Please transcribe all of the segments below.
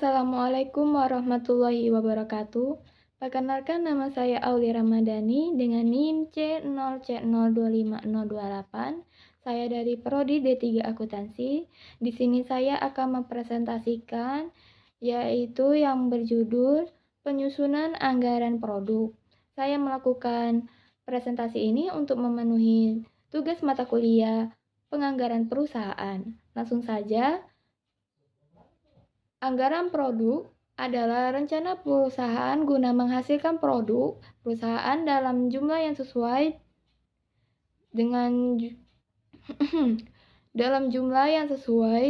Assalamualaikum warahmatullahi wabarakatuh. Perkenalkan, nama saya Auli Ramadhani dengan NIM C0C025028. Saya dari Prodi D3 Akuntansi. Di sini saya akan mempresentasikan yaitu yang berjudul penyusunan anggaran produk. Saya melakukan presentasi ini untuk memenuhi tugas mata kuliah penganggaran perusahaan. Langsung saja. Anggaran produk adalah rencana perusahaan guna menghasilkan produk perusahaan dalam jumlah yang sesuai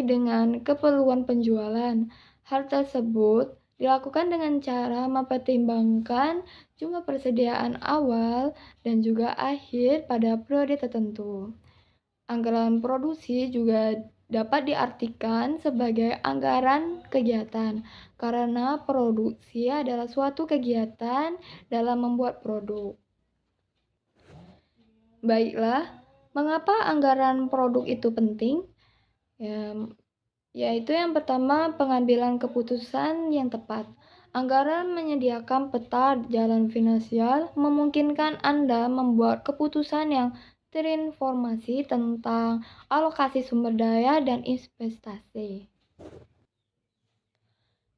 dengan keperluan penjualan. Hal tersebut dilakukan dengan cara mempertimbangkan jumlah persediaan awal dan juga akhir pada periode tertentu. Anggaran produksi juga dapat diartikan sebagai anggaran kegiatan, karena produksi adalah suatu kegiatan dalam membuat produk. Baiklah, mengapa anggaran produk itu penting? Yaitu yang pertama, pengambilan keputusan yang tepat. Anggaran menyediakan peta jalan finansial, memungkinkan Anda membuat keputusan yang terinformasi tentang alokasi sumber daya dan investasi.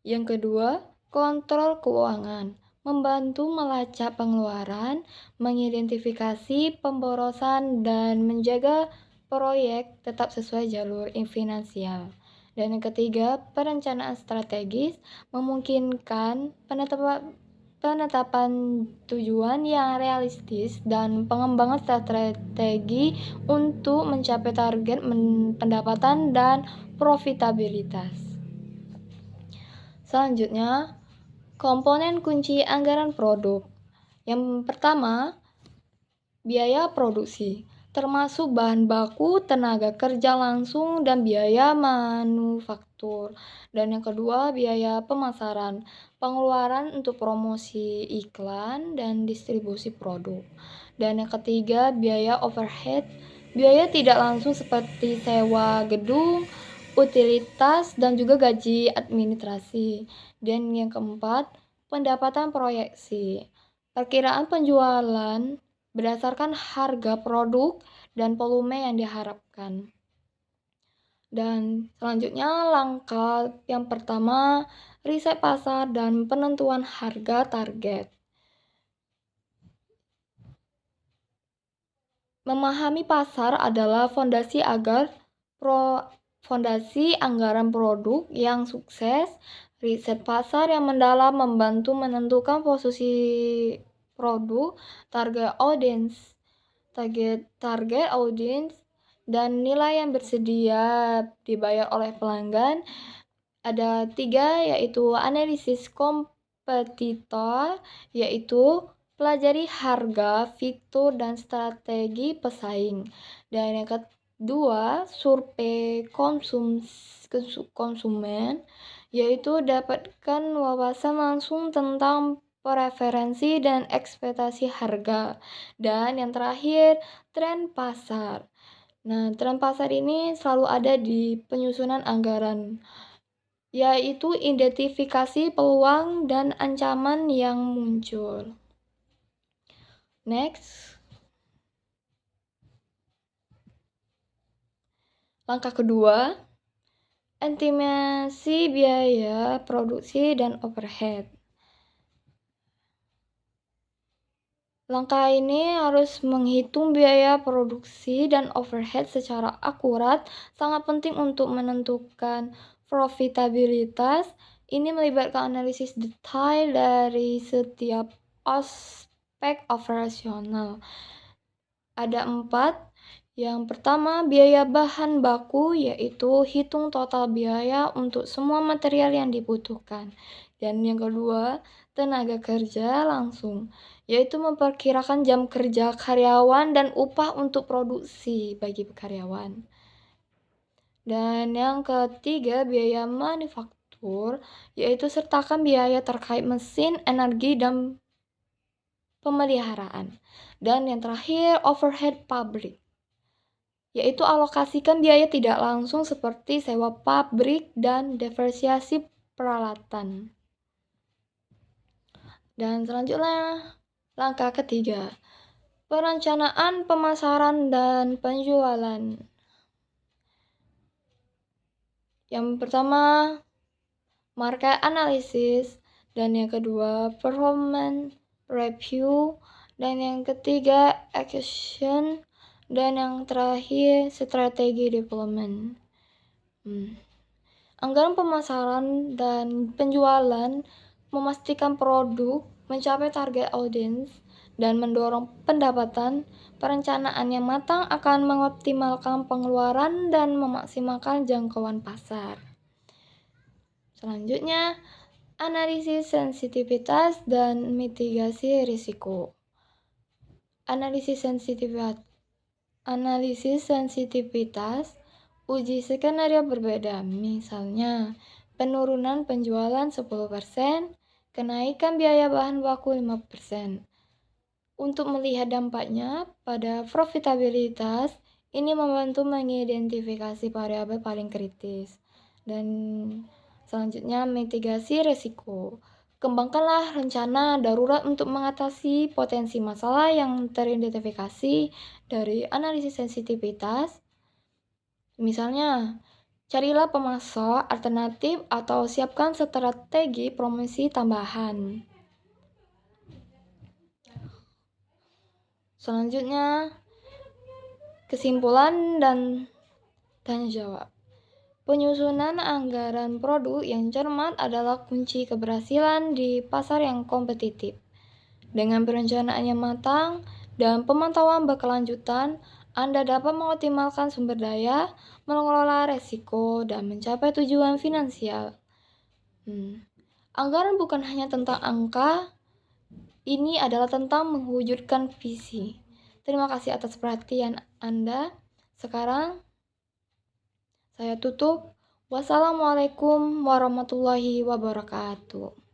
Yang kedua, kontrol keuangan, membantu melacak pengeluaran, mengidentifikasi pemborosan, dan menjaga proyek tetap sesuai jalur finansial. Dan yang ketiga, perencanaan strategis, memungkinkan penetapan tujuan yang realistis dan pengembangan strategi untuk mencapai target pendapatan dan profitabilitas. Selanjutnya, komponen kunci anggaran produk. Yang pertama, biaya produksi, termasuk bahan baku, tenaga kerja langsung, dan biaya manufaktur. Dan yang kedua, biaya pemasaran, pengeluaran untuk promosi iklan dan distribusi produk. Dan yang ketiga, biaya overhead, biaya tidak langsung seperti sewa gedung, utilitas, dan juga gaji administrasi. Dan yang keempat, pendapatan proyeksi, perkiraan penjualan berdasarkan harga produk dan volume yang diharapkan. Dan selanjutnya, langkah yang pertama, riset pasar dan penentuan harga target. Memahami pasar adalah fondasi anggaran produk yang sukses. Riset pasar yang mendalam membantu menentukan posisi produk, target audience, dan nilai yang bersedia dibayar oleh pelanggan. Ada 3, yaitu analisis kompetitor, yaitu pelajari harga, fitur, dan strategi pesaing. Dan yang kedua, survei konsumen, yaitu dapatkan wawasan langsung tentang preferensi dan ekspektasi harga. Dan yang terakhir, tren pasar. Nah, tren pasar ini selalu ada di penyusunan anggaran, yaitu identifikasi peluang dan ancaman yang muncul. Next. Langkah kedua, estimasi biaya produksi dan overhead. Langkah ini harus menghitung biaya produksi dan overhead secara akurat, sangat penting untuk menentukan profitabilitas. Ini melibatkan analisis detail dari setiap aspek operasional. Ada 4. Yang pertama, biaya bahan baku, yaitu hitung total biaya untuk semua material yang dibutuhkan. Dan yang kedua, tenaga kerja langsung, yaitu memperkirakan jam kerja karyawan dan upah untuk produksi bagi karyawan. Dan yang ketiga, biaya manufaktur, yaitu sertakan biaya terkait mesin, energi, dan pemeliharaan. Dan yang terakhir, overhead pabrik, yaitu alokasikan biaya tidak langsung seperti sewa pabrik dan depresiasi peralatan. Dan selanjutnya, langkah ketiga, perencanaan pemasaran dan penjualan. Yang pertama, market analysis, dan yang kedua, performance review, dan yang ketiga, action, dan yang terakhir, strategi development. Anggaran pemasaran dan penjualan memastikan produk mencapai target audiens dan mendorong pendapatan. Perencanaan yang matang akan mengoptimalkan pengeluaran dan memaksimalkan jangkauan pasar. Selanjutnya, analisis sensitivitas dan mitigasi risiko. Analisis sensitivitas, uji skenario berbeda, misalnya penurunan penjualan 10%, kenaikan biaya bahan baku 5%. Untuk melihat dampaknya pada profitabilitas, ini membantu mengidentifikasi variabel paling kritis. Dan selanjutnya, mitigasi risiko. Kembangkanlah rencana darurat untuk mengatasi potensi masalah yang teridentifikasi dari analisis sensitivitas. Misalnya, carilah pemasok alternatif atau siapkan strategi promosi tambahan. Selanjutnya, kesimpulan dan tanya jawab. Penyusunan anggaran produk yang cermat adalah kunci keberhasilan di pasar yang kompetitif. Dengan perencanaan yang matang dan pemantauan berkelanjutan, Anda dapat mengoptimalkan sumber daya, mengelola resiko, dan mencapai tujuan finansial. Anggaran bukan hanya tentang angka, ini adalah tentang mewujudkan visi. Terima kasih atas perhatian Anda. Sekarang saya tutup. Wassalamualaikum warahmatullahi wabarakatuh.